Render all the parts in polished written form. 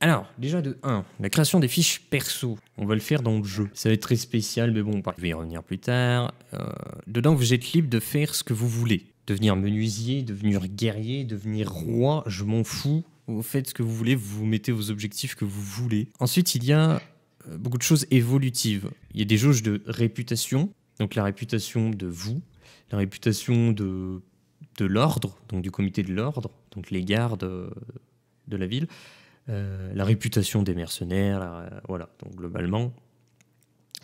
Alors, déjà de 1, la création des fiches perso. On va le faire dans le jeu. Ça va être très spécial, mais bon, je vais y revenir plus tard. Dedans, vous êtes libre de faire ce que vous voulez. Devenir menuisier, devenir guerrier, devenir roi, je m'en fous. Vous faites ce que vous voulez, vous mettez vos objectifs que vous voulez. Ensuite, il y a beaucoup de choses évolutives. Il y a des jauges de réputation, donc la réputation de vous, la réputation de l'ordre, donc du comité de l'ordre, donc les gardes de la ville. La réputation des mercenaires, voilà. Donc globalement,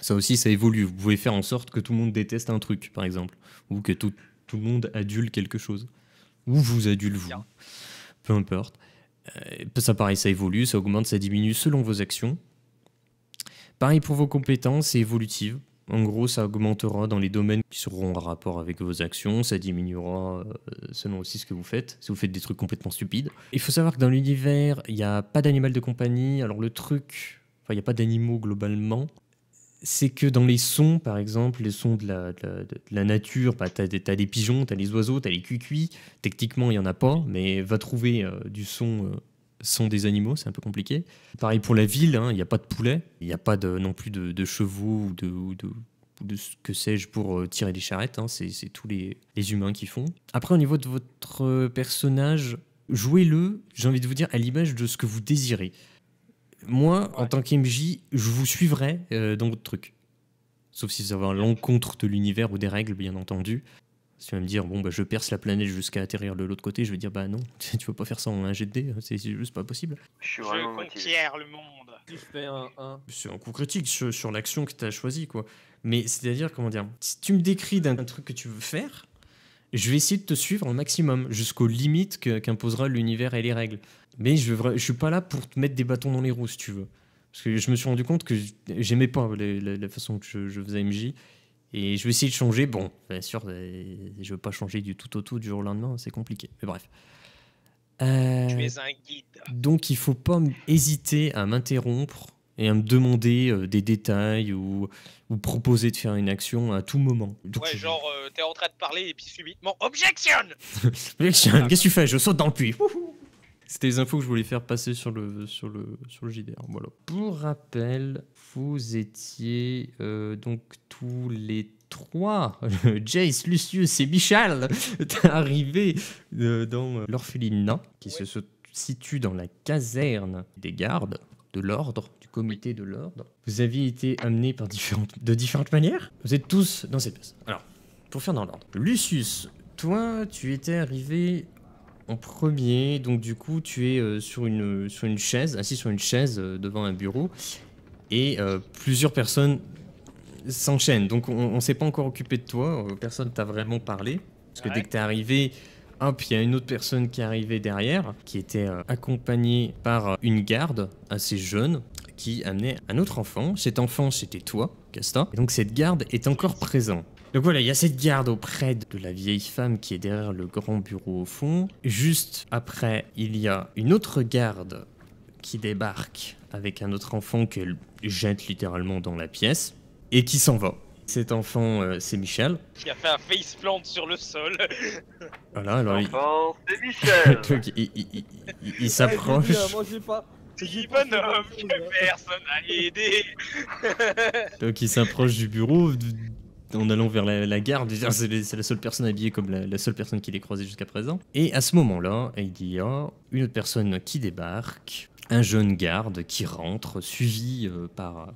ça aussi, ça évolue. Vous pouvez faire en sorte que tout le monde déteste un truc, par exemple, ou que tout le monde adule quelque chose, ou vous adule vous, peu importe. Ça, pareil, ça évolue, ça augmente, ça diminue selon vos actions. Pareil pour vos compétences, c'est évolutif. En gros, ça augmentera dans les domaines qui seront en rapport avec vos actions, ça diminuera selon aussi ce que vous faites, si vous faites des trucs complètement stupides. Il faut savoir que dans l'univers, il n'y a pas d'animal de compagnie, alors le truc, enfin il n'y a pas d'animaux globalement, c'est que dans les sons, par exemple, les sons de la nature, bah, t'as des pigeons, t'as les oiseaux, t'as les cuicuis, techniquement il n'y en a pas, mais va trouver du son... sont des animaux, c'est un peu compliqué. Pareil pour la ville, il n'y a pas de poulet, il n'y a pas non plus de chevaux ou de ce que sais-je pour tirer des charrettes, c'est tous les humains qui font. Après, au niveau de votre personnage, jouez-le, j'ai envie de vous dire, à l'image de ce que vous désirez. Moi, en tant qu'MJ, je vous suivrai dans votre truc. Sauf si ça va à l'encontre de l'univers ou des règles, bien entendu. Si tu vas me dire, bon, bah, je perce la planète jusqu'à atterrir de l'autre côté, je vais dire, bah non, tu peux pas faire ça en un jet de dés, c'est juste pas possible. Je conquiers le monde. Tu fais un 1. C'est un coup critique sur l'action que tu as choisie, quoi. Mais c'est-à-dire, comment dire, si tu me décris d'un truc que tu veux faire, je vais essayer de te suivre au maximum, jusqu'aux limites qu'imposera l'univers et les règles. Mais je suis pas là pour te mettre des bâtons dans les roues, si tu veux. Parce que je me suis rendu compte que j'aimais pas la façon que je faisais MJ. Et je vais essayer de changer. Bon, bien sûr, je veux pas changer du tout au tout du jour au lendemain, c'est compliqué. Mais bref. Tu es un guide. Donc il faut pas hésiter à m'interrompre et à me demander des détails ou proposer de faire une action à tout moment. Donc, ouais, genre, t'es en train de parler et puis subitement, objection. Qu'est-ce que tu fais? Je saute dans le puits. C'était les infos que je voulais faire passer sur le JDR. Voilà. Pour rappel, vous étiez donc tous les 3, Jace, Lucius et Michal, arrivés dans l'orphelinat qui se situe dans la caserne des gardes de l'ordre, du comité de l'ordre. Vous aviez été amenés de différentes manières. Vous êtes tous dans cette pièce. Alors, pour faire dans l'ordre. Lucius, toi, tu étais arrivé en premier, donc du coup tu es sur une chaise, assis sur une chaise devant un bureau, et plusieurs personnes s'enchaînent. Donc on s'est pas encore occupé de toi, personne t'a vraiment parlé, parce que dès que t'es arrivé, hop, il y a une autre personne qui est arrivée derrière, qui était accompagnée par une garde assez jeune, qui amenait un autre enfant. Cet enfant, c'était toi, Casta, et donc cette garde est encore présente. Donc voilà, il y a cette garde auprès de la vieille femme qui est derrière le grand bureau au fond. Juste après, il y a une autre garde qui débarque avec un autre enfant qu'elle jette littéralement dans la pièce et qui s'en va. Cet enfant, c'est Michel. Qui a fait un faceplant sur le sol. Voilà, alors c'est Michel. donc, il s'approche. Moi j'ai pas. Petit bonhomme que personne n'a aidé. Donc il s'approche du bureau en allant vers la garde. C'est la seule personne habillée comme la seule personne qu'il ait croisée jusqu'à présent. Et à ce moment-là, il y a une autre personne qui débarque, un jeune garde qui rentre, suivi par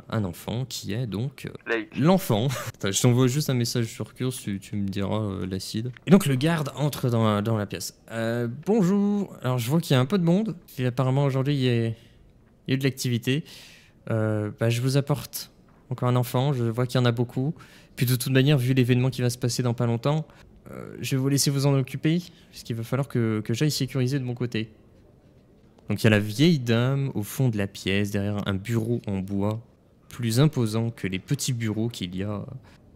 un enfant qui est donc l'enfant. Je t'envoie juste un message sur Curse, tu me diras l'acide. Et donc le garde entre dans la pièce. Bonjour, alors je vois qu'il y a un peu de monde. Et apparemment aujourd'hui il y a eu de l'activité. Je vous apporte encore un enfant, je vois qu'il y en a beaucoup. Puis de toute manière, vu l'événement qui va se passer dans pas longtemps, je vais vous laisser vous en occuper, puisqu'il va falloir que j'aille sécuriser de mon côté. Donc il y a la vieille dame au fond de la pièce, derrière un bureau en bois, plus imposant que les petits bureaux qu'il y a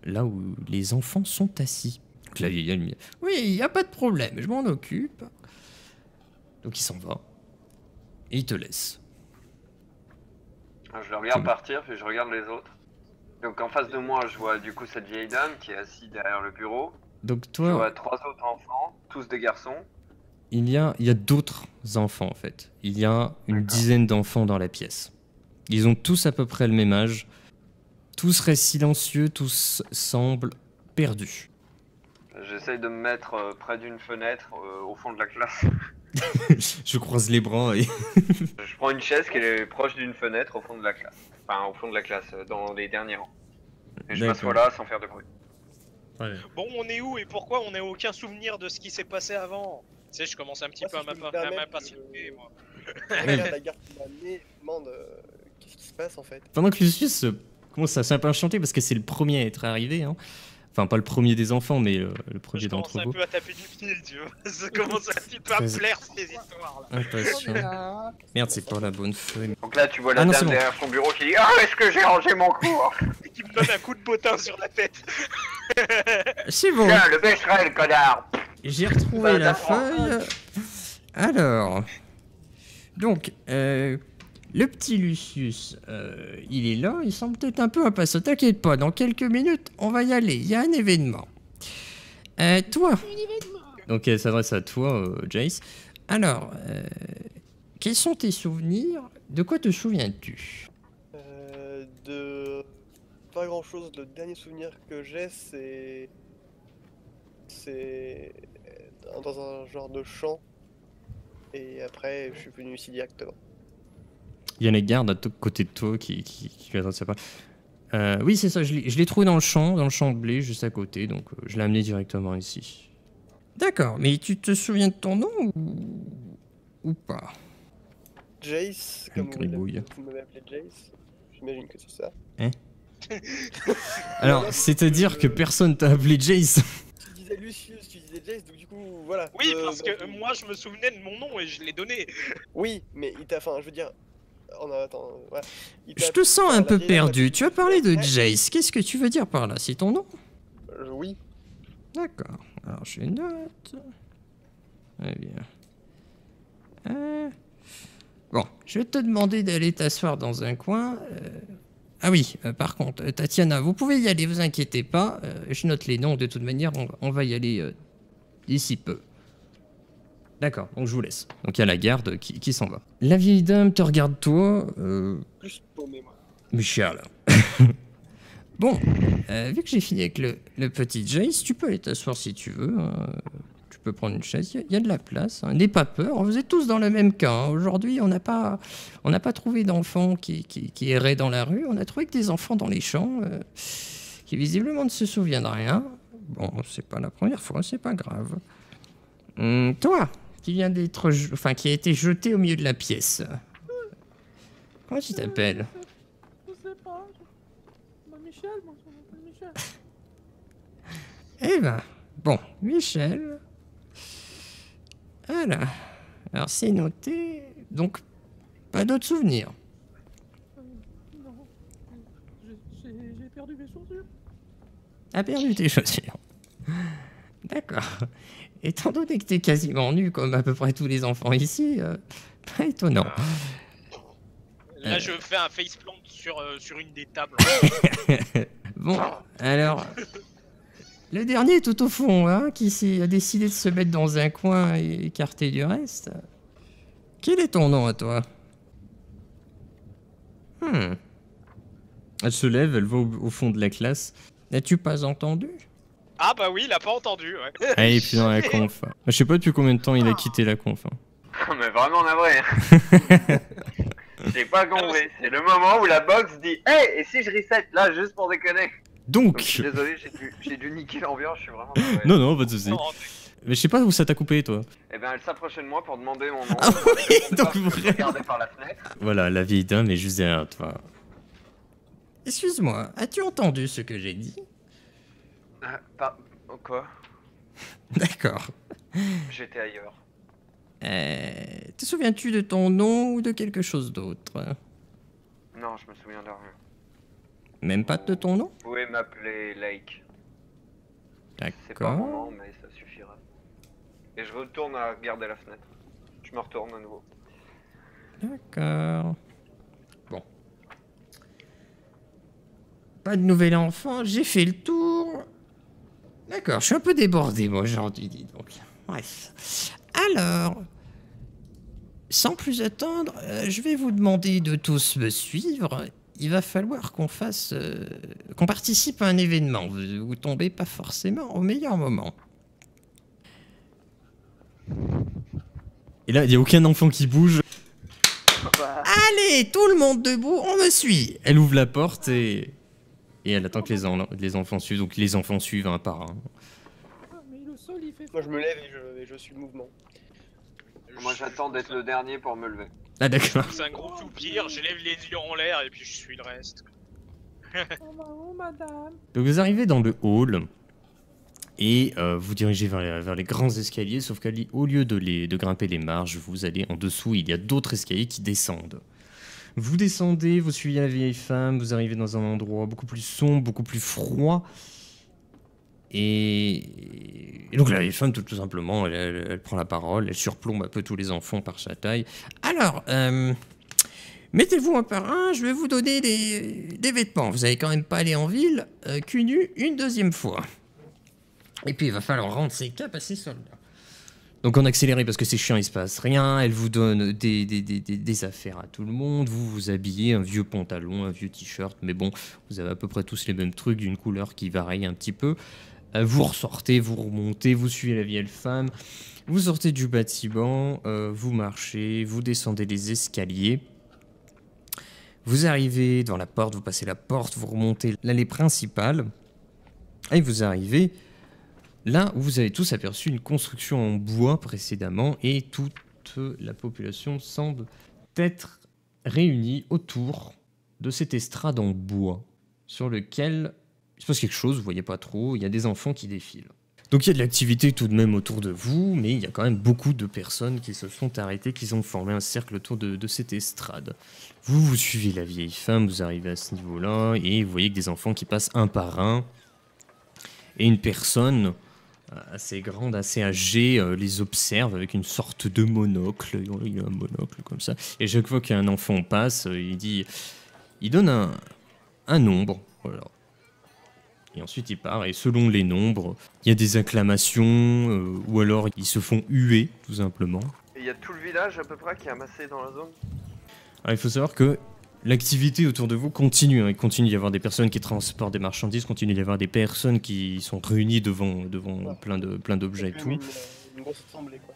là où les enfants sont assis. Donc la vieille dame, oui, il n'y a pas de problème, je m'en occupe. Donc il s'en va, et il te laisse. Je le regarde partir, puis je regarde les autres. Donc en face de moi, je vois du coup cette vieille dame qui est assise derrière le bureau. Donc toi... Je vois 3 autres enfants, tous des garçons. il y a d'autres enfants, en fait. Il y a une dizaine d'enfants dans la pièce. Ils ont tous à peu près le même âge. Tous restent silencieux, tous semblent perdus. J'essaye de me mettre près d'une fenêtre au fond de la classe. Je croise les bras et... Je prends une chaise qui est proche d'une fenêtre au fond de la classe. Enfin, au fond de la classe, dans les derniers rangs. Et je m'assois là sans faire de bruit. Ouais. Bon, on est où et pourquoi on n'a aucun souvenir de ce qui s'est passé avant? Tu sais, je commence un petit peu à m'impatienter, moi. La garde qui m'a amené demande qu'est-ce qui se passe en fait. Pendant que Lucius commence à s'impatienter parce que c'est le premier à être arrivé, hein. Enfin, pas le premier des enfants, mais le premier d'entre vous. Je commence un peu à taper du pied, tu vois. Ça commence un petit peu à me plaire, ces histoires-là. Impatient. Merde, c'est pas la bonne feuille. Donc là, tu vois la dame derrière son bureau qui dit « Ah, est-ce que j'ai rangé mon cours ?» Et qui me donne un coup de bottin sur la tête. C'est bon. Tiens, le bécherel, connard. J'ai retrouvé la feuille. Alors... Donc, le petit Lucius, il est là, il semble peut-être un peu impatient. T'inquiète pas, dans quelques minutes, on va y aller, il y a un événement. Toi, donc elle s'adresse à toi, Jace. Alors, quels sont tes souvenirs? De quoi te souviens-tu? De pas grand chose. Le dernier souvenir que j'ai, c'est dans un genre de champ. Et après, je suis venu ici directement. Il y a les gardes à côté de toi qui attendent ça pas. Oui, c'est ça, je l'ai trouvé dans le champ de blé, juste à côté, donc je l'ai amené directement ici. D'accord, mais tu te souviens de ton nom ou pas? Jace, comme vous m'avez appelé Jace, j'imagine que c'est ça. Hein? Alors, c'est-à-dire que personne t'a appelé Jace? Tu disais Lucius, tu disais Jace, donc du coup, voilà. Oui, parce que moi je me souvenais de mon nom et je l'ai donné. Oui, mais il t'a, enfin, je veux dire... Oh non, attends, ouais. Je te sens un peu perdu. Tu as parlé de Jace. Qu'est-ce que tu veux dire par là? C'est ton nom? Oui. D'accord. Alors, je note. Très bien. Bon, je vais te demander d'aller t'asseoir dans un coin. Ah oui, par contre, Tatiana, vous pouvez y aller, vous inquiétez pas. Je note les noms, de toute manière, on va y aller d'ici peu. D'accord, donc je vous laisse. Donc il y a la garde qui s'en va. La vieille dame te regarde toi. Plus paumé, moi. Michel. Bon, vu que j'ai fini avec le petit Jace, tu peux aller t'asseoir si tu veux. Tu peux prendre une chaise, il y a de la place. Hein. N'aie pas peur, vous êtes tous dans le même cas. Hein. Aujourd'hui, on n'a pas trouvé d'enfants qui erraient dans la rue. On a trouvé que des enfants dans les champs qui visiblement ne se souviennent de rien. Bon, c'est pas la première fois, c'est pas grave. Toi qui vient d'être, qui a été jeté au milieu de la pièce. Comment tu t'appelles? Je sais pas. Michel, moi je m'appelle Michel. Eh ben, bon, Michel. Voilà. Alors c'est noté. Donc, pas d'autres souvenirs. Non. J'ai perdu mes chaussures. T'as perdu tes chaussures. D'accord. Étant donné que t'es quasiment nu, comme à peu près tous les enfants ici, pas étonnant. Là, je fais un faceplant sur une des tables. Bon, alors... Le dernier tout au fond, hein, qui a décidé de se mettre dans un coin et écarté du reste. Quel est ton nom à toi? Elle se lève, elle va au fond de la classe. N'as-tu pas entendu? Ah bah oui, il a pas entendu, ouais. Ah, il est plus dans la conf. Je sais pas depuis combien de temps il a quitté la conf. Mais vraiment navré. J'ai pas compris. C'est le moment où la box dit « Hey, et si je reset là, juste pour déconner ?» Donc, je suis désolé, j'ai dû niquer l'ambiance, je suis vraiment navré. Non, pas de soucis. Mais je sais pas où ça t'a coupé, toi. Eh ben, elle s'approchait de moi pour demander mon nom. Ah oui, donc vraiment. Par la fenêtre. Voilà, la vieille dame est juste derrière toi. Excuse-moi, as-tu entendu ce que j'ai dit? Quoi? D'accord. J'étais ailleurs. Te souviens-tu de ton nom ou de quelque chose d'autre? Non, je me souviens de rien. Même pas de ton nom? Vous pouvez m'appeler Lake. C'est pas D'accord. mon nom, mais ça suffira. Et je retourne à regarder la fenêtre. Je me retourne à nouveau. D'accord. Bon. Pas de nouvel enfant, j'ai fait le tour. D'accord, je suis un peu débordé, moi, aujourd'hui, dis donc. Bref. Alors, sans plus attendre, je vais vous demander de tous me suivre. Il va falloir qu'on qu'on participe à un événement. Vous tombez pas forcément au meilleur moment. Et là, il n'y a aucun enfant qui bouge. Allez, tout le monde debout, on me suit. Elle ouvre la porte et elle attend que les enfants suivent. Donc les enfants suivent un par un. Ah, mais le sol, il fait... Moi je me lève et je suis le mouvement. Moi j'attends d'être le dernier pour me lever. Ah d'accord. C'est un gros soupir, j'élève les yeux en l'air et puis je suis le reste. Oh, madame. Donc vous arrivez dans le hall et vous dirigez vers les grands escaliers, sauf qu'au lieu de grimper les marches, vous allez en dessous, il y a d'autres escaliers qui descendent. Vous descendez, vous suivez la vieille femme, vous arrivez dans un endroit beaucoup plus sombre, beaucoup plus froid. Et donc la vieille femme, tout simplement, elle prend la parole, elle surplombe un peu tous les enfants par sa taille. Alors, mettez-vous un par un, je vais vous donner des vêtements. Vous n'allez quand même pas aller en ville cul nu une deuxième fois. Et puis il va falloir rendre ses capes à ses soldats. Donc en accéléré parce que c'est chiant, il se passe rien. Elle vous donne des affaires à tout le monde. Vous habillez un vieux pantalon, un vieux t-shirt. Mais bon, vous avez à peu près tous les mêmes trucs d'une couleur qui varie un petit peu. Vous ressortez, vous remontez, vous suivez la vieille femme. Vous sortez du bâtiment, vous marchez, vous descendez les escaliers. Vous arrivez devant la porte, vous passez la porte, vous remontez l'allée principale. Et vous arrivez là où vous avez tous aperçu une construction en bois précédemment et toute la population semble être réunie autour de cette estrade en bois sur lequel il se passe quelque chose, vous voyez pas trop, il y a des enfants qui défilent. Donc il y a de l'activité tout de même autour de vous, mais il y a quand même beaucoup de personnes qui se sont arrêtées, qui ont formé un cercle autour de cette estrade. Vous suivez la vieille femme, vous arrivez à ce niveau-là et vous voyez que des enfants qui passent un par un et une personne assez grande, assez âgée, les observe avec une sorte de monocle. Il y a un monocle comme ça. Et chaque fois qu'un enfant passe, il donne un nombre. Voilà. Et ensuite il part. Et selon les nombres, il y a des acclamations ou alors ils se font huer, tout simplement. Et il y a tout le village à peu près qui est amassé dans la zone. Alors, il faut savoir que l'activité autour de vous continue. Hein. Il continue d'y avoir des personnes qui transportent des marchandises, continue d'y avoir des personnes qui sont réunies devant plein d'objets et tout. Une grosse assemblée, quoi.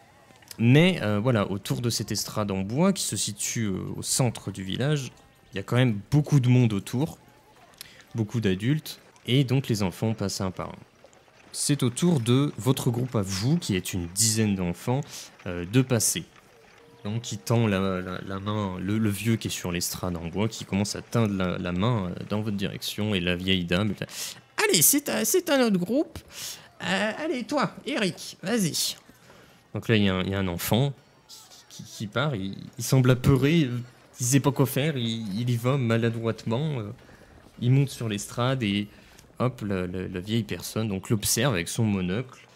Mais voilà, autour de cette estrade en bois qui se situe au centre du village, il y a quand même beaucoup de monde autour, beaucoup d'adultes, et donc les enfants passent un par un. C'est au tour de votre groupe à vous, qui est une dizaine d'enfants, de passer. Donc qui tend la main, le vieux qui est sur l'estrade en bois, qui commence à tendre la main dans votre direction, et la vieille dame... Allez, c'est un autre groupe. Allez, toi, Eric, vas-y. Donc là, il y a un enfant qui part, il semble apeuré, il sait pas quoi faire, il y va maladroitement, il monte sur l'estrade et hop, la vieille personne donc l'observe avec son monocle.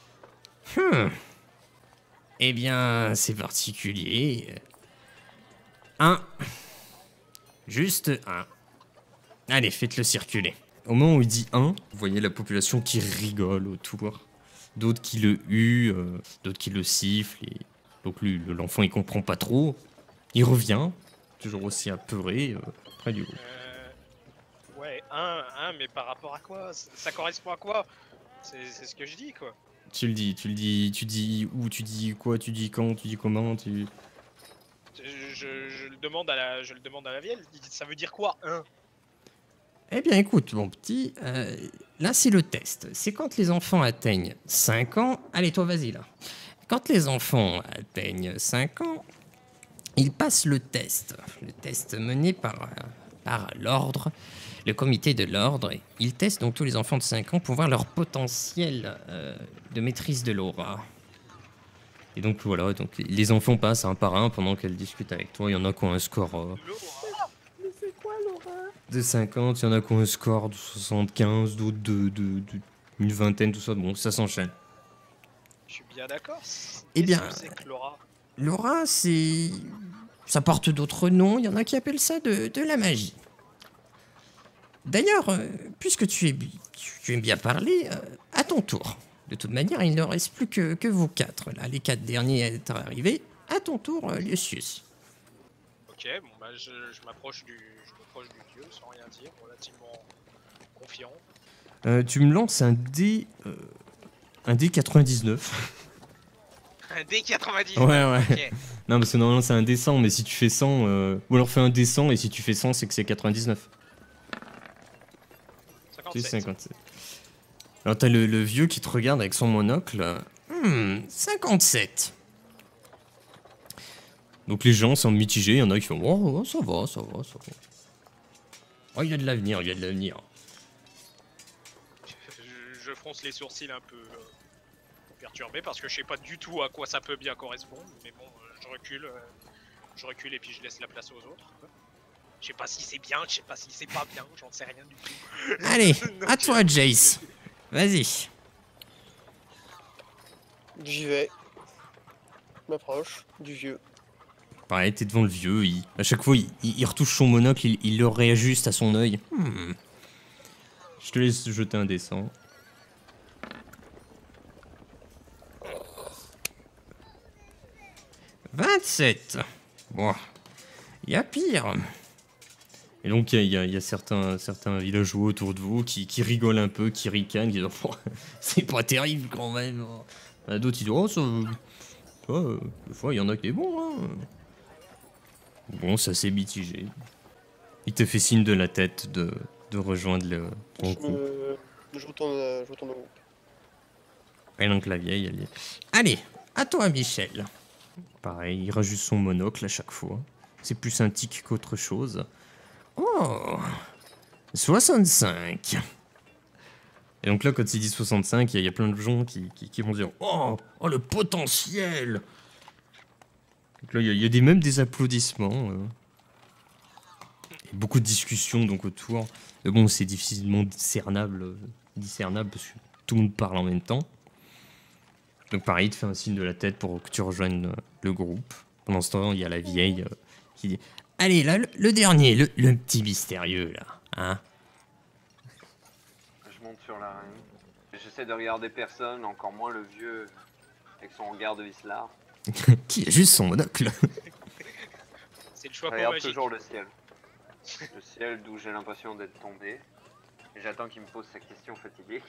Eh bien, c'est particulier. Juste un. Allez, faites-le circuler. Au moment où il dit un, vous voyez la population qui rigole autour. D'autres qui le huent, d'autres qui le sifflent. Et donc l'enfant, il comprend pas trop. Il revient, toujours aussi apeuré, près du groupe. Ouais, mais par rapport à quoi? Ça correspond à quoi? C'est ce que je dis, quoi. Tu dis où, tu dis quoi, tu dis quand, tu dis comment, tu... Je le demande à la vieille, ça veut dire quoi, un? Eh bien écoute, mon petit, là c'est le test. C'est quand les enfants atteignent 5 ans... Allez, toi, vas-y, là. Quand les enfants atteignent 5 ans, ils passent le test. Le test mené par l'ordre, le comité de l'ordre. Ils testent donc tous les enfants de 5 ans pour voir leur potentiel de maîtrise de l'aura. Et donc voilà, donc les enfants passent un par un pendant qu'elles discutent avec toi. Il y en a qui ont un score Mais c'est quoi l'horreur? de 50, il y en a qui ont un score de 75, d'autres une vingtaine, tout ça. Bon, ça s'enchaîne. Je suis bien d'accord. Eh bien, Qu'est-ce que c'est que l'aura? l'aura, c'est... ça porte d'autres noms. Il y en a qui appellent ça de la magie. D'ailleurs, puisque tu aimes bien parler, à ton tour, De toute manière, il ne reste plus que vous 4. Là, les 4 derniers est arrivés. À ton tour, Lucius. Ok, bon bah je m'approche du dieu sans rien dire, relativement confiant. Tu me lances un dé 99. Un D90. Ouais. Ok. Non, parce que normalement c'est un dé 100, mais si tu fais 100, ou alors fais un dé 100 et si tu fais 100, c'est que c'est 99. 57. C'est 57. Alors t'as le vieux qui te regarde avec son monocle. 57. Donc les gens sont mitigés, il y en a qui font oh, ça va. Oh, il y a de l'avenir. Je fronce les sourcils un peu perturbé parce que je sais pas du tout à quoi ça peut bien correspondre. Mais bon, je recule et puis je laisse la place aux autres. Je sais pas si c'est bien, je sais pas si c'est pas bien, j'en sais rien du tout. Allez, à toi, Jace. Vas-y. J'y vais. Je m'approche du vieux. Pareil, t'es devant le vieux, à chaque fois il retouche son monocle, il le réajuste à son œil. Je te laisse jeter un dessin. « 27 ! Bon, il y a pire. Et donc il y a certains villageois autour de vous qui rigolent un peu, qui ricanent, qui disent oh, c'est pas terrible quand même. D'autres ils disent oh ça... des fois il y en a qui est bon hein. Bon, ça s'est mitigé. Il te fait signe de la tête de rejoindre ton groupe. Je retourne au groupe. Et donc la vieille, elle dit allez, à toi Michel. Pareil, il rajoute son monocle à chaque fois. C'est plus un tic qu'autre chose. Oh 65. Et donc là, quand il dit 65, il y a plein de gens qui vont dire oh le potentiel. Donc là, il y a même des applaudissements. Et beaucoup de discussions donc autour. Mais bon, c'est difficilement discernable parce que tout le monde parle en même temps. Donc pareil, il te fait un signe de la tête pour que tu rejoignes le groupe. Pendant ce temps, il y a la vieille qui dit allez, là, le dernier, le petit mystérieux, là. Hein. Je monte sur la reine. J'essaie de regarder personne, encore moins le vieux avec son regard de Vislar. Qui a juste son monocle. C'est le choix Je pour regarde magique. toujours le ciel. Le ciel d'où j'ai l'impression d'être tombé. Et j'attends qu'il me pose sa question fatidique.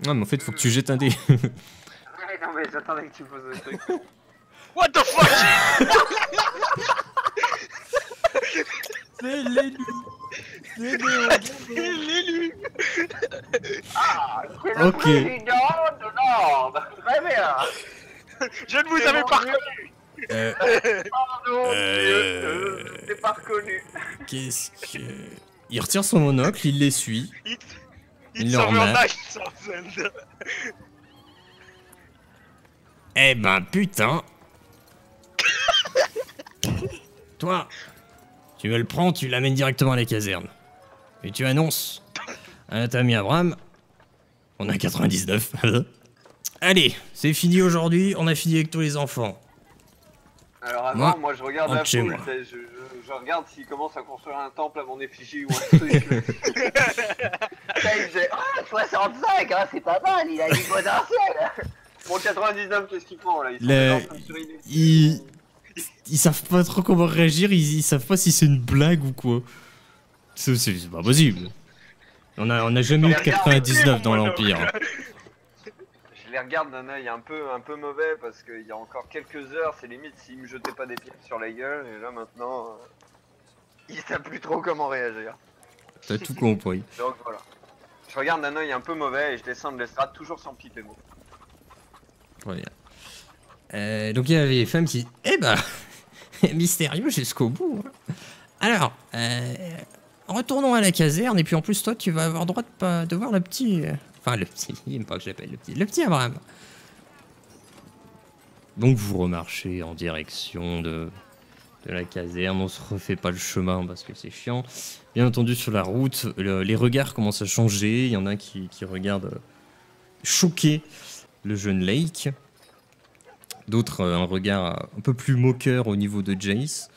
Non, mais en fait, faut que tu jettes un dé. Ouais, non, mais j'attendais que tu poses le truc. What the fuck. C'est l'élu. C'est L'élu. Ah, c'est le Ok. président de Nord. Très bien. Je ne vous avais pas reconnu. Pardon, je t'ai pas reconnu. Qu'est-ce que... Il retire son monocle, il l'essuie. Il le s'en remet. remet. Eh ben, putain. Toi, tu me le prends, tu l'amènes directement à la caserne. Et tu annonces à notre ami Abraham, on a 99. Allez, c'est fini aujourd'hui, on a fini avec tous les enfants. Alors avant, moi je regarde la rentre chez foule, moi. je regarde s'il commence à construire un temple à mon effigie ou un truc. Là, il faisait 65, hein, c'est pas mal, il a du potentiel. Bon, 99, qu'est-ce qu'il prend là? Ils savent pas trop comment réagir, ils savent pas si c'est une blague ou quoi. C'est pas possible. On a jamais eu de 99 dans l'Empire. Je les regarde d'un œil un peu mauvais parce qu'il y a encore quelques heures, c'est limite s'ils me jetaient pas des pierres sur la gueule, et là maintenant, ils savent plus trop comment réagir. T'as tout compris. Donc voilà. Je regarde d'un œil un peu mauvais et je descends de l'estrade toujours sans piper mot. Voilà. Donc il y avait les femmes qui... Eh ben, mystérieux jusqu'au bout. Hein. Alors, retournons à la caserne, et puis en plus toi tu vas avoir droit de voir le petit... Enfin le petit, il aime pas que je l'appelle le petit Abraham. Donc vous remarchez en direction de la caserne, on se refait pas le chemin parce que c'est chiant. Bien entendu sur la route, les regards commencent à changer, il y en a qui regardent choqués le jeune Lake. D'autres, un regard un peu plus moqueur au niveau de Jace.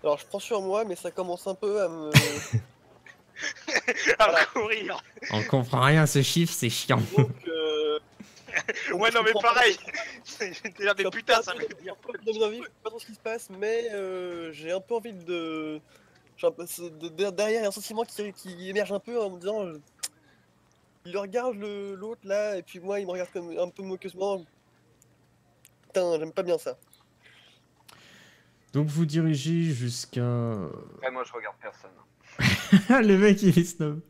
Alors je prends sur moi, mais ça commence un peu à me... À courir. On comprend rien à ce chiffre, c'est chiant. Donc Ouais, non, mais pareil. J'étais là, mais putain, ça veut dire. Dans une vie, je sais pas trop ce qui se passe, mais j'ai un peu envie de. Derrière, il y a un sentiment qui émerge un peu en me disant. Il le regarde l'autre là, et puis moi, il me regarde comme un peu moqueusement. Putain, j'aime pas bien ça. Donc vous dirigez jusqu'à... Ouais, moi je regarde personne. Le mec il est snob.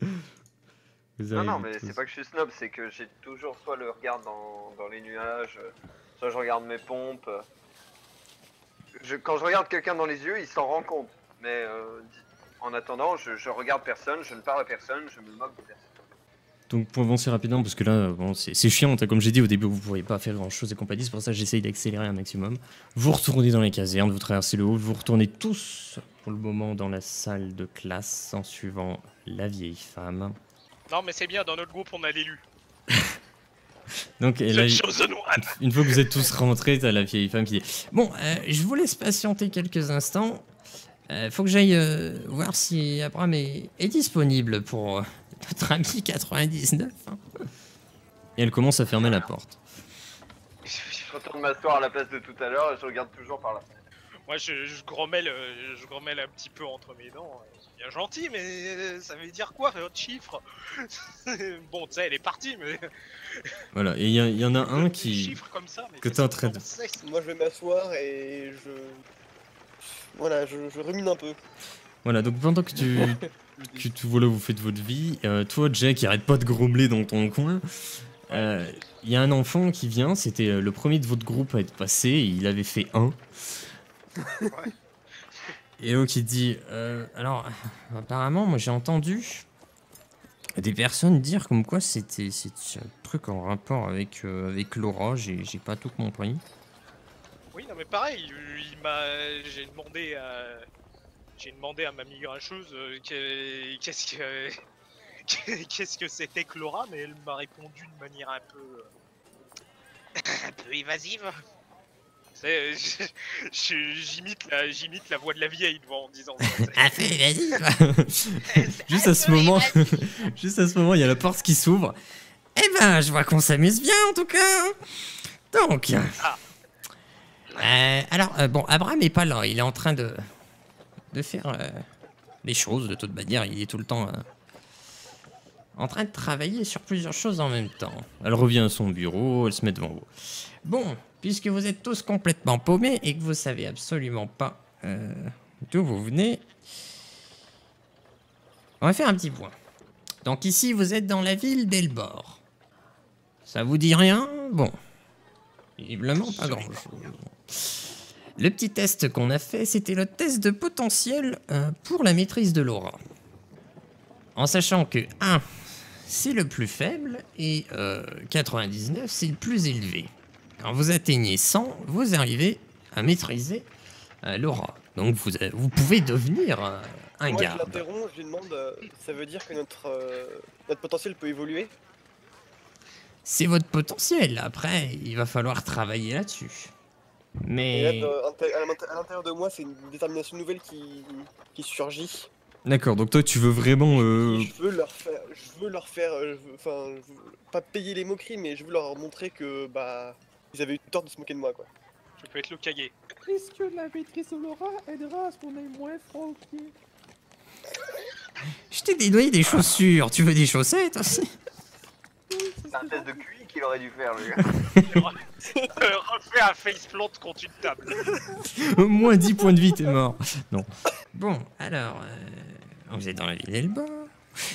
Vous Non, non, arrivez mais tous. c'est pas que je suis snob, c'est que j'ai toujours soit le regard dans les nuages, soit je regarde mes pompes. Quand je regarde quelqu'un dans les yeux, il s'en rend compte. Mais en attendant, je regarde personne, je ne parle à personne, je me moque de personne. Donc pour avancer rapidement, parce que là, bon, c'est chiant, comme j'ai dit au début, vous ne pourriez pas faire grand chose et compagnie, c'est pour ça que j'essaye d'accélérer un maximum. Vous retournez dans les casernes, vous traversez le hall, vous retournez tous, pour le moment, dans la salle de classe, en suivant la vieille femme. Non, mais c'est bien, dans notre groupe, on a l'élu. Donc, et The là, Chosen One. une fois que vous êtes tous rentrés, t'as la vieille femme qui dit « Bon, je vous laisse patienter quelques instants. Faut que j'aille voir si Abraham est disponible pour notre ami 99. Hein. » Et elle commence à fermer la porte. Je retourne m'asseoir à la place de tout à l'heure et je regarde toujours par là. Moi, je grommelle un petit peu entre mes dents. C'est bien gentil, mais ça veut dire quoi, votre chiffre? Bon, tu sais, elle est partie, mais... Voilà, et il y en a un Des qui... chiffres comme ça, mais que qu'est-ce t'es en que train de- t'en sais? Moi, je vais m'asseoir et voilà, je rumine un peu. Voilà, donc pendant que voilà, vous faites votre vie, toi, Jack, qui arrête pas de grommeler dans ton coin, il y a un enfant qui vient, c'était le premier de votre groupe à être passé, et il avait fait 1. Et l'autre qui dit, alors, apparemment, moi j'ai entendu des personnes dire comme quoi c'était un truc en rapport avec Laura, j'ai pas tout compris. Oui, non, mais pareil, j'ai demandé à ma migracheuse qu'est-ce que c'était que Laura, mais elle m'a répondu de manière un peu évasive. J'imite la voix de la vieille devant en disant ça. Ah, vas-y. Juste à ce moment, il y a la porte qui s'ouvre. Eh ben, je vois qu'on s'amuse bien en tout cas. Donc, alors, bon, Abraham est pas là. Il est en train de faire des choses. De toute manière, il est tout le temps en train de travailler sur plusieurs choses en même temps. Elle revient à son bureau, elle se met devant vous. Bon, puisque vous êtes tous complètement paumés et que vous savez absolument pas d'où vous venez, on va faire un petit point. Donc ici, vous êtes dans la ville d'Elbor. Ça vous dit rien? Bon. Visiblement pas grand-chose. Le petit test qu'on a fait, c'était le test de potentiel pour la maîtrise de l'aura. En sachant que 1, c'est le plus faible, et 99, c'est le plus élevé. Quand vous atteignez 100, vous arrivez à maîtriser l'aura. Donc vous pouvez devenir un Moi, je garde. l'interromps, je lui demande, ça veut dire que notre potentiel peut évoluer? C'est votre potentiel. Après, il va falloir travailler là-dessus. Et Mais... là, à l'intérieur de moi, c'est une détermination nouvelle qui surgit. D'accord, donc toi, tu veux vraiment... Et je veux leur faire, pas payer les moqueries, mais je veux leur montrer que, bah, ils avaient eu tort de se moquer de moi, quoi. Je peux être le Kage. Est-ce que la maîtrise de Laura aidera à ce qu'on ait moins froid aux pieds? Je t'ai dédouané des chaussures. Tu veux des chaussettes aussi? C'est un test de QI qu'il aurait dû faire, le gars. Refais un faceplant contre une table. Moins 10 points de vie, t'es mort. Non. Bon, alors... vous êtes dans la ville d'Elbor.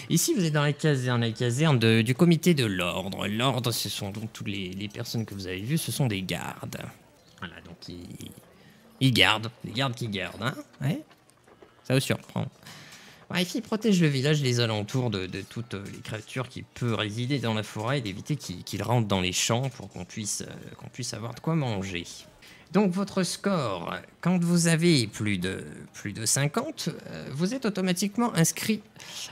Ici, vous êtes dans la caserne du comité de l'ordre. L'ordre, ce sont donc toutes les personnes que vous avez vues, ce sont des gardes. Voilà, donc ils gardent. Les gardes qui gardent, hein? Ouais. Ça vous surprend. Bref, ils protègent le village, les alentours de toutes les créatures qui peuvent résider dans la forêt et d'éviter qu'ils rentrent dans les champs pour qu'on puisse avoir de quoi manger. Donc votre score, quand vous avez plus de 50, vous êtes automatiquement inscrit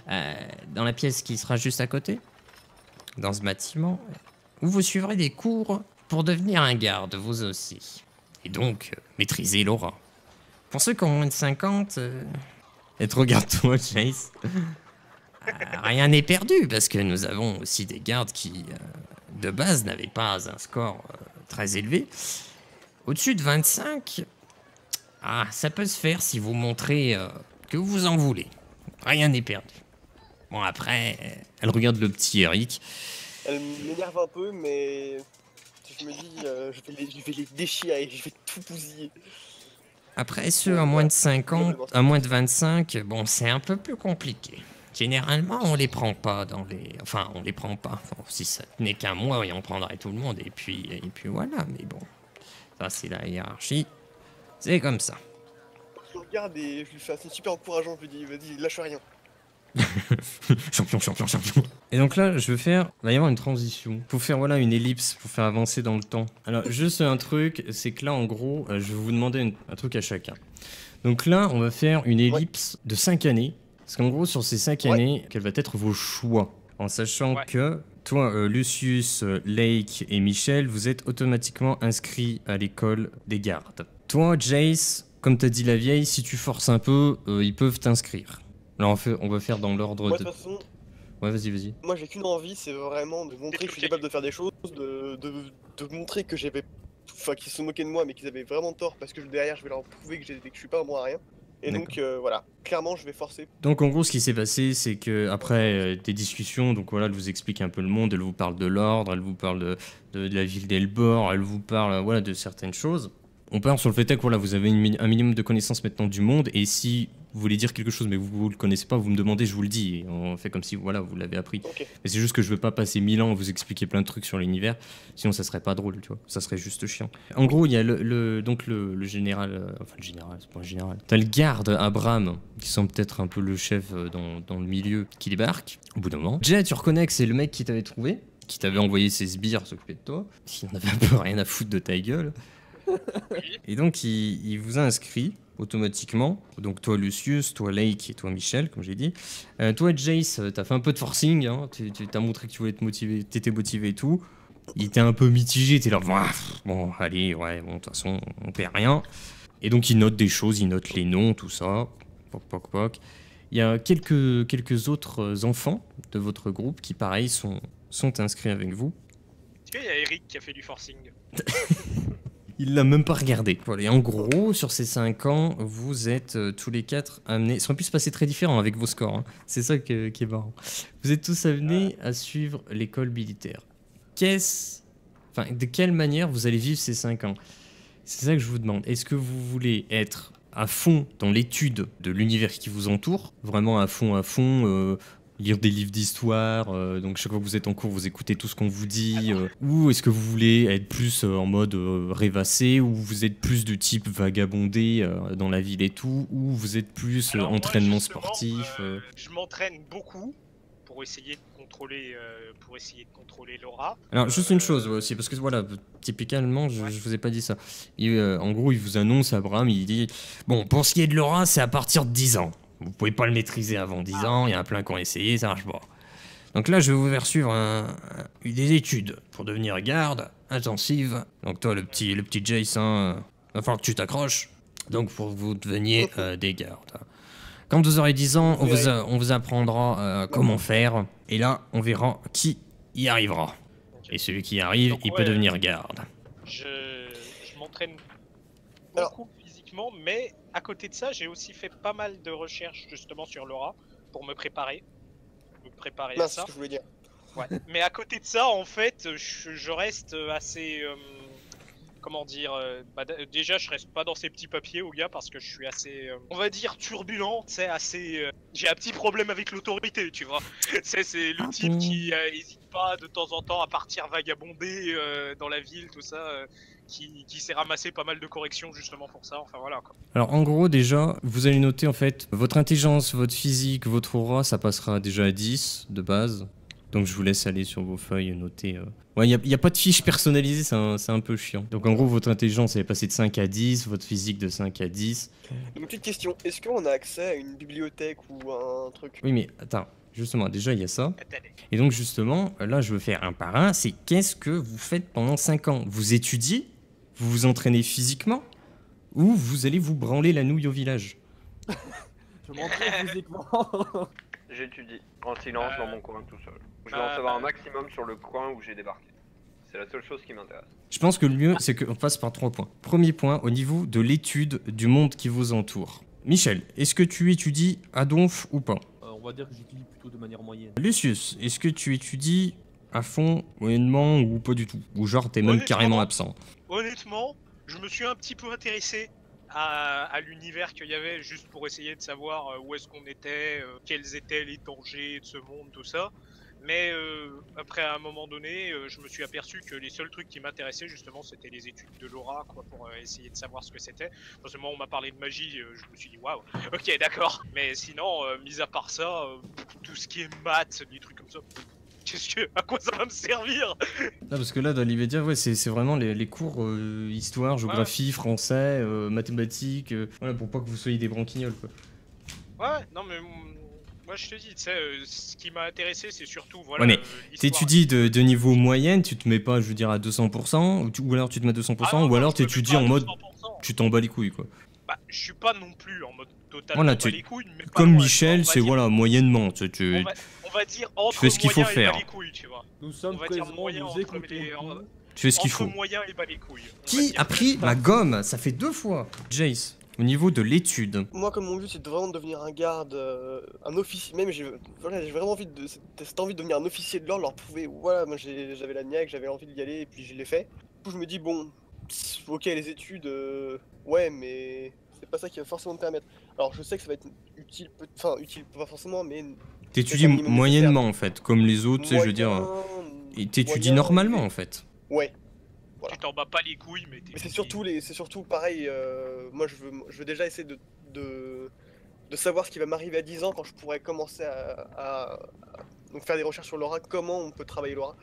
dans la pièce qui sera juste à côté, dans ce bâtiment, où vous suivrez des cours pour devenir un garde, vous aussi. Et donc, maîtriser l'aura. Pour ceux qui ont moins de 50... Et te regarde-toi, Chase. rien n'est perdu, parce que nous avons aussi des gardes qui, de base, n'avaient pas un score très élevé. Au-dessus de 25, ça peut se faire si vous montrez que vous en voulez. Rien n'est perdu. Bon, après, elle regarde le petit Eric. Elle m'énerve un peu, mais je me dis, je vais les déchirer, je vais tout bousiller. Après, ceux à moins de 50, à moins de 25, bon, c'est un peu plus compliqué. Généralement, on les prend pas dans les... Enfin, on les prend pas. Bon, si ça n'est qu'un mois, et on prendrait tout le monde, et puis voilà. Mais bon, ça, c'est la hiérarchie. C'est comme ça. Je le regarde et je lui fais assez super encourageant, je lui dis, vas-y, lâche rien. Champion, champion, champion. Et donc là, je veux faire... Il va y avoir une transition. Faut faire, voilà, une ellipse pour faire avancer dans le temps. Alors, juste un truc, c'est que là, en gros, je vais vous demander un truc à chacun. Donc là, on va faire une ellipse de 5 années. Parce qu'en gros, sur ces 5 années, quels vont être vos choix? En sachant que toi, Lucius, Lake et Michel, vous êtes automatiquement inscrits à l'école des gardes. Toi, Jace, comme t'as dit la vieille, si tu forces un peu, ils peuvent t'inscrire. Là, on va faire dans l'ordre Moi, de... de toute façon, Ouais, vas-y. moi j'ai qu'une envie, c'est vraiment de montrer que je suis capable de faire des choses, de montrer que j'avais... Enfin, qu'ils se moquaient de moi, mais qu'ils avaient vraiment tort, parce que derrière, je vais leur prouver que je suis pas moi à rien. Et donc, voilà, clairement, je vais forcer. Donc en gros, ce qui s'est passé, c'est que après des discussions, donc voilà, elle vous explique un peu le monde, elle vous parle de l'ordre, elle vous parle de la ville d'Elbor, elle vous parle voilà, de certaines choses. On part sur le fait que voilà, vous avez un minimum de connaissances maintenant du monde, et si vous voulez dire quelque chose mais vous le connaissez pas, vous me demandez, je vous le dis, et on fait comme si voilà, vous l'avez appris. Okay. Mais c'est juste que je veux pas passer 1000 ans à vous expliquer plein de trucs sur l'univers, sinon ça serait pas drôle, tu vois, ça serait juste chiant. En gros, il y a le général, enfin le général, c'est pas un général. T'as le garde Abraham, qui semble peut-être un peu le chef dans le milieu, qui débarque au bout d'un moment. Déjà, tu reconnais que c'est le mec qui t'avait trouvé, qui t'avait envoyé ses sbires s'occuper de toi, qui en avait un peu rien à foutre de ta gueule. Et donc il vous a inscrit automatiquement. Donc toi Lucius, toi Lake et toi Michel, comme j'ai dit. Toi Jace, t'as fait un peu de forcing, hein. Tu t'as montré que tu voulais te motiver, t'étais motivé et tout. Il était un peu mitigé, t'es là, bon allez, ouais, bon de toute façon on perd rien. Et donc il note des choses, il note les noms, tout ça. Poc. Il y a quelques autres enfants de votre groupe qui pareil sont inscrits avec vous. Est-ce qu'il y a Eric qui a fait du forcing? Il l'a même pas regardé. Voilà. Et en gros, sur ces 5 ans, vous êtes tous les 4 amenés... Ça aurait pu se passer très différent avec vos scores. Hein. C'est ça qui est marrant. Vous êtes tous amenés à suivre l'école militaire. De quelle manière vous allez vivre ces 5 ans? C'est ça que je vous demande. Est-ce que vous voulez être à fond dans l'étude de l'univers qui vous entoure? Vraiment à fond... lire des livres d'histoire, donc chaque fois que vous êtes en cours, vous écoutez tout ce qu'on vous dit, ou est-ce que vous voulez être plus en mode rêvassé, ou vous êtes plus du type vagabondé dans la ville et tout, ou vous êtes plus entraînement sportif Je m'entraîne beaucoup pour essayer de contrôler, Laura. Alors juste une chose aussi, parce que voilà, typiquement, je vous ai pas dit ça. En gros, il vous annonce, Abraham, il dit, bon, pour ce qui est de Laura, c'est à partir de 10 ans. Vous pouvez pas le maîtriser avant 10 ans, il y en a plein qui ont essayé, ça marche pas. Donc là, je vais vous faire suivre des études pour devenir garde intensive. Donc toi, le petit Jace, va falloir que tu t'accroches. Donc pour que vous deveniez des gardes. Quand vous aurez 10 ans, on vous apprendra comment faire. Et là, on verra qui y arrivera. Okay. Et celui qui y arrive, donc, il peut devenir garde. Je m'entraîne beaucoup physiquement, mais à côté de ça, j'ai aussi fait pas mal de recherches justement sur Laura pour me préparer. À ça. C'est ce que je voulais dire. Ouais. Mais à côté de ça, en fait, je reste assez... comment dire déjà, je reste pas dans ces petits papiers, au gars, parce que je suis assez... on va dire turbulent, c'est assez... j'ai un petit problème avec l'autorité, tu vois. C'est le type qui hésite pas de temps en temps à partir vagabonder dans la ville, tout ça... Qui s'est ramassé pas mal de corrections justement pour ça, enfin voilà quoi. Alors en gros déjà, vous allez noter en fait votre intelligence, votre physique, votre aura, ça passera déjà à 10 de base. Donc je vous laisse aller sur vos feuilles noter. Ouais, il n'y a pas de fiche personnalisée, c'est un peu chiant. Donc en gros, votre intelligence elle est passée de 5 à 10, votre physique de 5 à 10. Une petite question, est-ce qu'on a accès à une bibliothèque ou un truc? Oui mais attends, justement, déjà il y a ça. Et donc justement, là je veux faire un par un, c'est qu'est-ce que vous faites pendant 5 ans? Vous étudiez? Vous vous entraînez physiquement? Ou vous allez vous branler la nouille au village? Je m'entraîne physiquement. J'étudie en silence dans mon coin tout seul. Je vais en savoir un maximum sur le coin où j'ai débarqué. C'est la seule chose qui m'intéresse. Je pense que le mieux, c'est qu'on passe par 3 points. Premier point, au niveau de l'étude du monde qui vous entoure. Michel, est-ce que tu étudies à donf ou pas? On va dire que j'étudie plutôt de manière moyenne. Lucius, est-ce que tu étudies à fond, moyennement ou pas du tout? Ou genre t'es même carrément absent? Honnêtement, je me suis un petit peu intéressé à l'univers qu'il y avait juste pour essayer de savoir où est-ce qu'on était, quels étaient les dangers de ce monde, tout ça. Mais après, à un moment donné, je me suis aperçu que les seuls trucs qui m'intéressaient justement, c'était les études de l'aura, quoi, pour essayer de savoir ce que c'était. Forcément, on m'a parlé de magie, je me suis dit waouh, ok, d'accord. Mais sinon, mis à part ça, tout ce qui est maths, des trucs comme ça, à quoi ça va me servir? Là, parce que là, dans l'immédiat, ouais, c'est vraiment les cours histoire, géographie, français, mathématiques, voilà, pour pas que vous soyez des branquignoles, quoi. Ouais, non mais moi je te dis, tu sais, ce qui m'a intéressé, c'est surtout, voilà, Ouais, mais l'histoire. t'étudies de niveau moyenne, tu te mets pas, je veux dire, à 200%, ou alors tu te mets à 200%, Ah non, ou non, alors je me mets t'étudies pas à en mode 200%. tu t'en bats les couilles, quoi. Bah, je suis pas non plus en mode totalement Voilà, pas les couilles, mais pas Comme loin, Michel, tu vois, c'est voilà, moyennement. Tu on va dire entre fais ce qu'il faut moyen et faire. bas les couilles, tu vois. Nous sommes On va dire présents, moyen nous entre écoutons les- tout. fais ce qu'il Entre faut. moyen et bas les couilles. on va Qui dire. a pris ma gomme? Ça fait 2 fois. Jace, au niveau de l'étude. Moi, comme mon but, c'est vraiment de devenir un garde, un officier. Même, j'ai vraiment envie cette envie de devenir un officier de l'ordre, leur prouver, voilà, moi j'avais la niaque, j'avais envie d'y aller, et puis je l'ai fait. Du coup, je me dis, bon, ok, les études, ouais, mais c'est pas ça qui va forcément me permettre. Alors, je sais que ça va être utile, enfin, utile, pas forcément, mais. T'étudies C'est un minimum moyennement en fait, comme les autres, tu sais, je veux dire. Et t'étudies moyen, normalement élevé. en fait. Ouais. Voilà. Tu t'en bats pas les couilles, mais Mais c'est surtout pareil, moi je veux déjà essayer de savoir ce qui va m'arriver à 10 ans quand je pourrais commencer à donc faire des recherches sur l'aura, comment on peut travailler l'aura.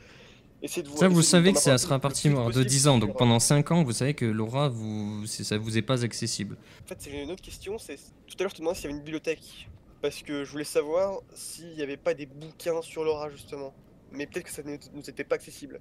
Essayer de Ça, vous essayer savez d'en que ça apprendre sera à le partir plus de possible 10 ans, donc sur, pendant 5 ans, vous savez que l'aura, ça vous est pas accessible. En fait, c'est une autre question, c'est tout à l'heure je te demandais s'il y avait une bibliothèque. Parce que je voulais savoir s'il n'y avait pas des bouquins sur l'aura justement. Mais peut-être que ça ne nous était pas accessible.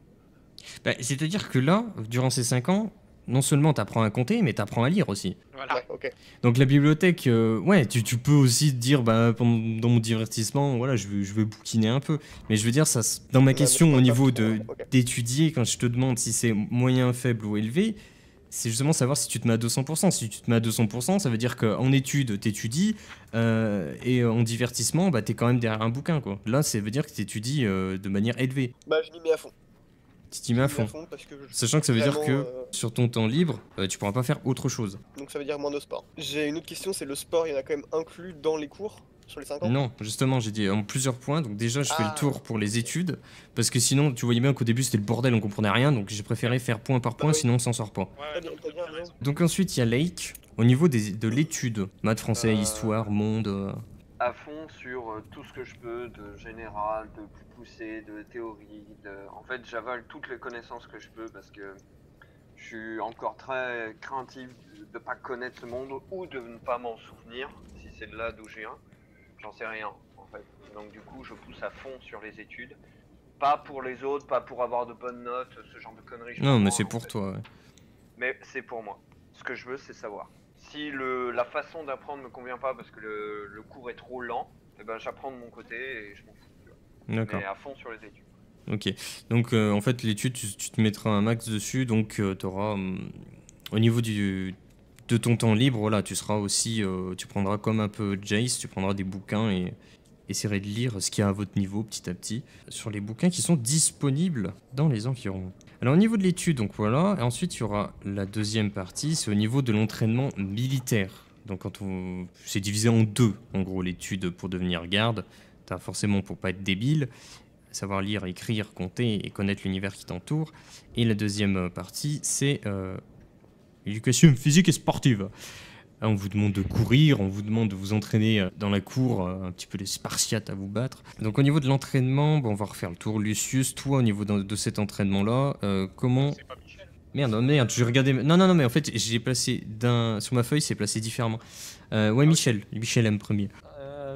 Bah, c'est-à-dire que là, durant ces 5 ans, non seulement t'apprends à compter, mais t'apprends à lire aussi. voilà. Ouais, ok. Donc la bibliothèque, ouais, tu peux aussi te dire, bah, dans mon divertissement, voilà, je veux bouquiner un peu. Mais je veux dire, ça, dans ma Ouais, question mais au c'est pas niveau trop, ok. d'étudier, quand je te demande si c'est moyen, faible ou élevé, c'est justement savoir si tu te mets à 200%. Si tu te mets à 200%, ça veut dire qu'en études, t'étudies, et en divertissement, bah, t'es quand même derrière un bouquin, quoi. Là, ça veut dire que t'étudies de manière élevée. Bah je m'y mets à fond. Tu t'y mets à Je m'y fond. parce que Sachant que ça veut dire vraiment, que sur ton temps libre, tu pourras pas faire autre chose. donc ça veut dire moins de sport. J'ai une autre question, c'est le sport, il y en a quand même inclus dans les cours sur les 5 ans? Non, justement, j'ai dit en plusieurs points. Donc déjà, je fais le Ah. tour pour les études, parce que sinon, tu voyais bien qu'au début, c'était le bordel, on comprenait rien. Donc j'ai préféré faire point par point, oui. sinon on s'en sort pas. Ouais, Très bien, non, très bien, t'as raison. Donc ensuite, il y a Lake. Au niveau de l'étude, maths, français, histoire, monde... À fond sur tout ce que je peux, de général, de plus poussé, de théorie, En fait, j'avale toutes les connaissances que je peux parce que je suis encore très craintif de pas connaître ce monde ou de ne pas m'en souvenir, si c'est de là d'où je viens. J'en sais rien, en fait. Donc du coup, je pousse à fond sur les études. Pas pour les autres, pas pour avoir de bonnes notes, ce genre de conneries. je Non, m'en mais branle, c'est en pour fait. toi, ouais. Mais c'est pour moi. Ce que je veux, c'est savoir. Si la façon d'apprendre me convient pas parce que le cours est trop lent, eh ben j'apprends de mon côté et je m'en fous. Tu vois. D'accord. Mais à fond sur les études. Ok. Donc en fait, l'étude, tu te mettras un max dessus, donc tu auras... au niveau de ton temps libre, voilà, tu seras aussi... tu prendras comme un peu Jace, tu prendras des bouquins et essaierai de lire ce qu'il y a à votre niveau petit à petit sur les bouquins qui sont disponibles dans les environs. Alors au niveau de l'étude, donc voilà, et ensuite il y aura la deuxième partie, c'est au niveau de l'entraînement militaire. Donc c'est divisé en deux, en gros, l'étude pour devenir garde. T'as forcément, pour pas être débile, savoir lire, écrire, compter et connaître l'univers qui t'entoure. Et la deuxième partie, c'est l'éducation physique et sportive. Là, on vous demande de courir, on vous demande de vous entraîner dans la cour, un petit peu les Spartiates à vous battre. Donc au niveau de l'entraînement, bon, on va refaire le tour. Lucius, toi, au niveau de cet entraînement-là, comment... C'est pas Michel. Merde, j'ai regardé... Non, mais en fait, j'ai placé sur ma feuille, c'est placé différemment. Ouais, Michel aime premier.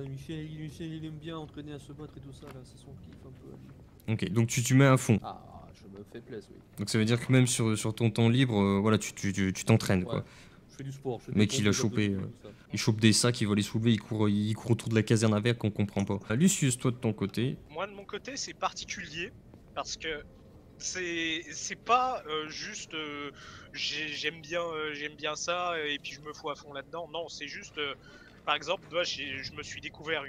Michel, il aime bien entraîner à se battre et tout ça, là, c'est son kiff un peu. Ok, donc tu mets à fond. Ah, je me fais plaisir, oui. Donc ça veut dire que même sur ton temps libre, voilà, tu t'entraînes, quoi. Ouais. Je fais du sport. Je fais Le mec, des il a pompes, chopé, des abdos, tout ça. Il chope des sacs, il va les soulever, il court autour de la caserne avec, on comprend pas. Lucius, toi de ton côté. Moi de mon côté c'est particulier parce que c'est pas juste j'aime bien ça et puis je me fous à fond là-dedans. Non, c'est juste par exemple moi je me suis découvert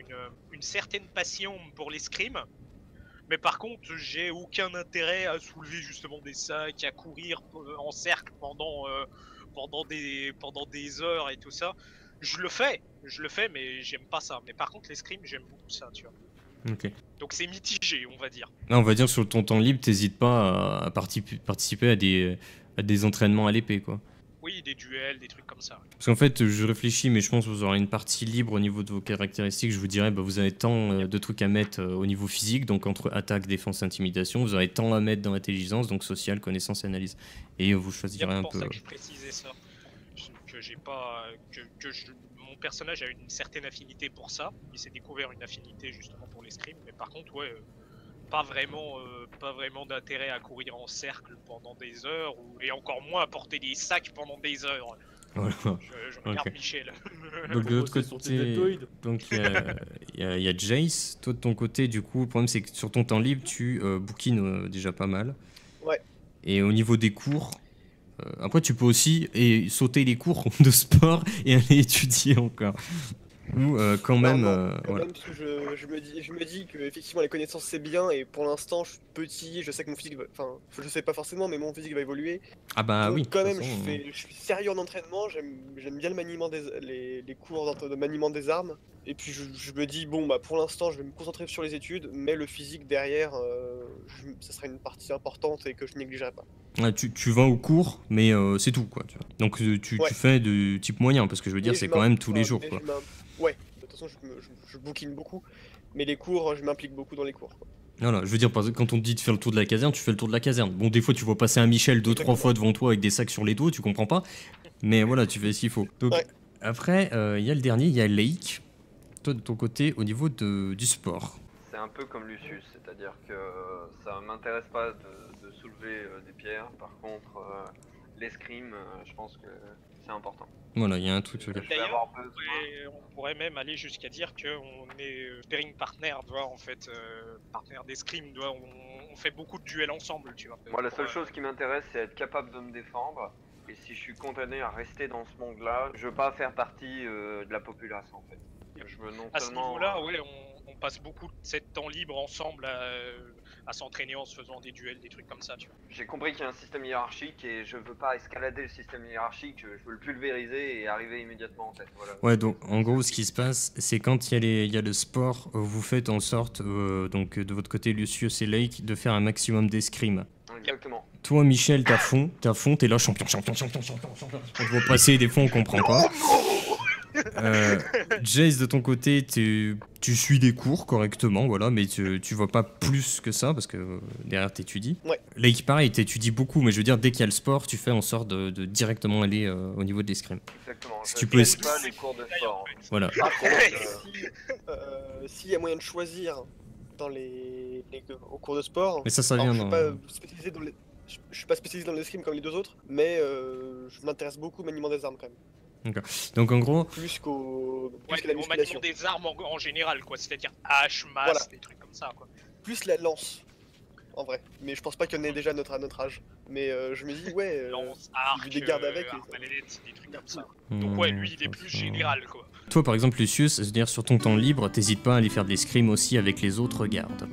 une certaine passion pour l'escrime. Mais par contre, j'ai aucun intérêt à soulever justement des sacs, à courir en cercle pendant des heures et tout ça. Je le fais, mais j'aime pas ça. Mais par contre, l'escrime, j'aime beaucoup ça, tu vois. Ok. Donc c'est mitigé, on va dire. Là, on va dire que sur ton temps libre, t'hésites pas à participer à des entraînements à l'épée, quoi. Oui, des duels, des trucs comme ça. Parce qu'en fait, je réfléchis, mais je pense que vous aurez une partie libre au niveau de vos caractéristiques. Je vous dirais, bah, vous avez tant de trucs à mettre au niveau physique, donc entre attaque, défense, intimidation. Vous aurez tant à mettre dans l'intelligence, donc social, connaissance et analyse. Et vous C'est choisirez un pour peu. ça que je précisais ça. Que j'ai pas. Mon personnage a une certaine affinité pour ça. Il s'est découvert une affinité justement pour l'escrime. Mais par contre, ouais. Pas vraiment d'intérêt à courir en cercle pendant des heures et encore moins à porter des sacs pendant des heures. Voilà. Je regarde Ok. Michel. Donc de l'autre Bosser sur tes côté, deltoïdes. donc il y a Jace. Toi de ton côté, du coup, le problème c'est que sur ton temps libre, tu bouquines déjà pas mal. Ouais. Et au niveau des cours, après tu peux aussi sauter les cours de sport et aller étudier encore. Ou quand même, Quand voilà. même, parce que je me dis que effectivement les connaissances c'est bien et pour l'instant je suis petit, je sais que mon physique va, enfin je sais pas forcément mais mon physique va évoluer. Ah bah Donc, oui. quand de même toute façon, je suis sérieux en entraînement, j'aime bien le maniement les cours de maniement des armes. Et puis je me dis bon bah pour l'instant je vais me concentrer sur les études mais le physique derrière ça sera une partie importante et que je négligerai pas. tu vas au cours, mais c'est tout quoi. Tu vois. Donc tu Ouais. fais de type moyen, parce que je veux dire Oui, c'est je quand même tous les enfin, jours mais quoi. Ouais, de toute façon je bouquine beaucoup, mais les cours je m'implique beaucoup dans les cours, quoi. Voilà, je veux dire, par exemple, quand on te dit de faire le tour de la caserne, tu fais le tour de la caserne. Bon, des fois, tu vois passer un Michel 2-3 fois devant toi avec des sacs sur les dos, tu comprends pas. Mais voilà, tu fais ce qu'il faut. Donc, Ouais. après, il y a le dernier, il y a Lake. Toi, de ton côté, au niveau du sport. C'est un peu comme Lucius, c'est-à-dire que ça m'intéresse pas de soulever des pierres. Par contre, l'escrime, je pense que c'est important. Voilà, il y a un truc sur Je lequel. vais D'ailleurs, avoir besoin. on pourrait même aller jusqu'à dire qu'on est sparring partner, tu vois, en fait, partenaire d'escrime, tu vois, on fait beaucoup de duels ensemble, tu vois. Moi, la seule chose qui m'intéresse, c'est être capable de me défendre. Et si je suis condamné à rester dans ce monde-là, je veux pas faire partie de la populace, en fait. Je veux non À ce seulement. niveau-là, ouais, on passe beaucoup de cette temps libre ensemble à s'entraîner en se faisant des duels, des trucs comme ça, tu vois. J'ai compris qu'il y a un système hiérarchique et je veux pas escalader le système hiérarchique, je veux le pulvériser et arriver immédiatement en tête. Voilà. Ouais, donc en gros, ce qui se passe, c'est quand il y a le sport, vous faites en sorte, donc de votre côté, Lucius et Lake, de faire un maximum d'escrime. Exactement. Toi, Michel, t'as fond, t'es là, champion. On te voit passer, des fois, on comprend pas. Jace, de ton côté, tu suis des cours correctement, voilà, mais tu vois pas plus que ça parce que derrière t'étudies. Ouais. Lake, pareil, t'étudies beaucoup, mais je veux dire, dès qu'il y a le sport, tu fais en sorte de directement aller au niveau de l'escrime. Exactement. Si Je tu peux n'aime pas les cours de sport. Voilà. Par contre, S'il y a moyen de choisir dans au cours de sport, Mais ça alors, vient je suis dans. pas spécialisé dans je suis pas spécialisé dans l'escrime comme les deux autres, mais je m'intéresse beaucoup au maniement des armes quand même. Donc en gros, Plus Ouais, que la au musculation. maniement des armes en général, quoi, c'est-à-dire hache, masse, Voilà. des trucs comme ça, quoi. Plus la lance, en vrai. Mais je pense pas qu'il y en ait déjà à notre âge. Mais je me dis, ouais, Lance, arc, des gardes avec, arbalète, des trucs comme ça. Donc ouais, lui, il est plus général, quoi. Toi, par exemple, Lucius, je veux dire, sur ton temps libre, t'hésites pas à aller faire de l'escrime aussi avec les autres gardes.